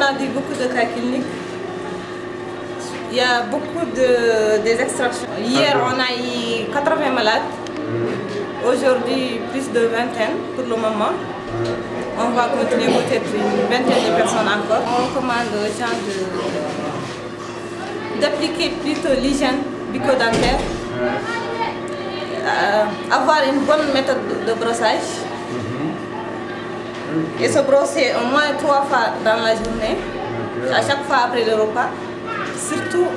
a dit beaucoup de cas cliniques. Il y a beaucoup des extractions. Hier, on a eu 80 malades. Aujourd'hui, plus de vingtaine pour le moment. On va continuer peut-être une vingtaine de personnes encore. On recommande aux gens d'appliquer plutôt l'hygiène bucco-dentaire, avoir une bonne méthode de brossage et se brosser au moins 3 fois dans la journée, à chaque fois après le repas, surtout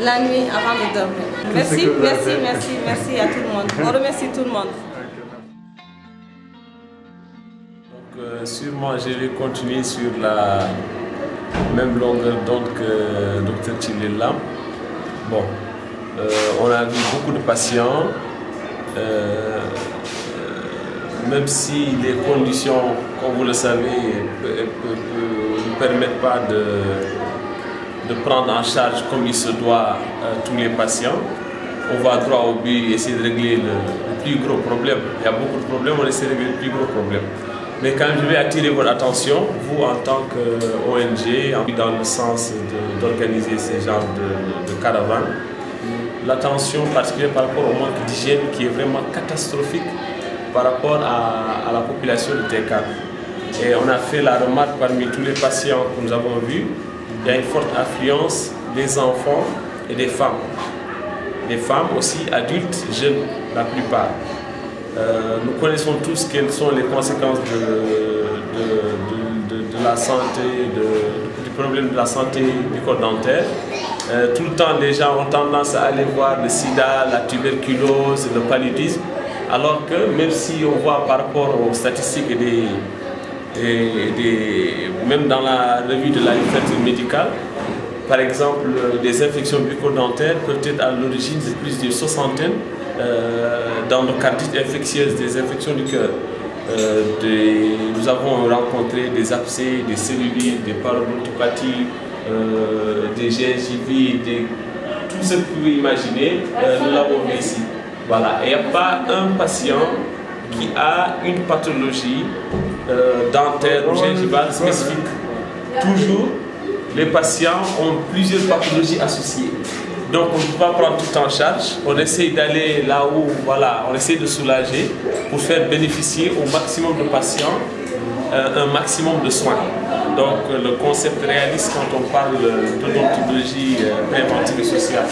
la nuit avant de dormir. Merci à tout le monde. On remercie tout le monde. Donc, sûrement, je vais continuer sur la même longueur d'onde que Dr Chilila. Bon, on a vu beaucoup de patients, même si les conditions, comme vous le savez, ne permettent pas de prendre en charge comme il se doit tous les patients. On va droit au but, essayer de régler le plus gros problème. Il y a beaucoup de problèmes, on essaie de régler le plus gros problème. Mais quand je vais attirer votre attention, vous en tant qu'ONG, dans le sens d'organiser ce genre de caravane, l'attention particulière par rapport au manque d'hygiène qui est vraiment catastrophique par rapport à la population de Tekan. Et on a fait la remarque parmi tous les patients que nous avons vus, il y a une forte affluence des enfants et des femmes. Des femmes aussi, adultes, jeunes, la plupart. Nous connaissons tous quelles sont les conséquences de la santé, du problème de la santé bucco-dentaire. Tout le temps, les gens ont tendance à aller voir le sida, la tuberculose, le paludisme, alors que même si on voit par rapport aux statistiques même dans la revue de la littérature médicale, par exemple, des infections bucco-dentaires peuvent être à l'origine de plus d'une soixantaine d'endocardites infectieuses, des infections du cœur. Nous avons rencontré des abcès, des cellulites, des parodontopathies, des gingivites, tout ce que vous pouvez imaginer, nous l'avons vu ici. Voilà. Et il n'y a pas un patient qui a une pathologie dentaire ou gingivale spécifique. Toujours, les patients ont plusieurs pathologies associées. Donc on ne peut pas prendre tout en charge. On essaie d'aller là où, voilà, on essaie de soulager pour faire bénéficier au maximum de patients un maximum de soins. Donc le concept réaliste quand on parle d'odontologie préventive et sociale,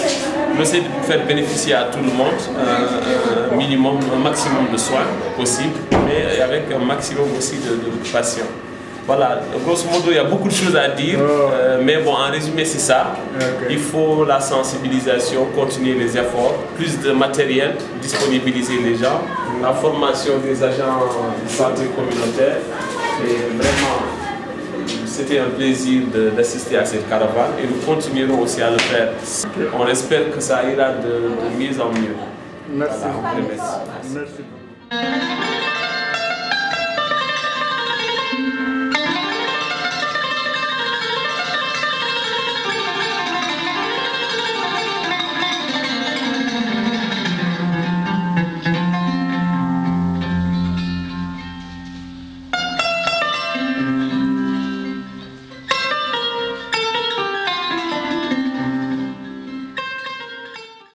on essaie de faire bénéficier à tout le monde un maximum de soins possible, mais avec un maximum aussi de patients. Voilà, grosso modo, il y a beaucoup de choses à dire, mais bon, en résumé, c'est ça. Il faut la sensibilisation, continuer les efforts, plus de matériel, disponibiliser les gens, la formation des agents de santé communautaire. Et vraiment, c'était un plaisir d'assister à cette caravane et nous continuerons aussi à le faire. On espère que ça ira de mieux en mieux. Merci. Voilà, on vous remercie. Merci.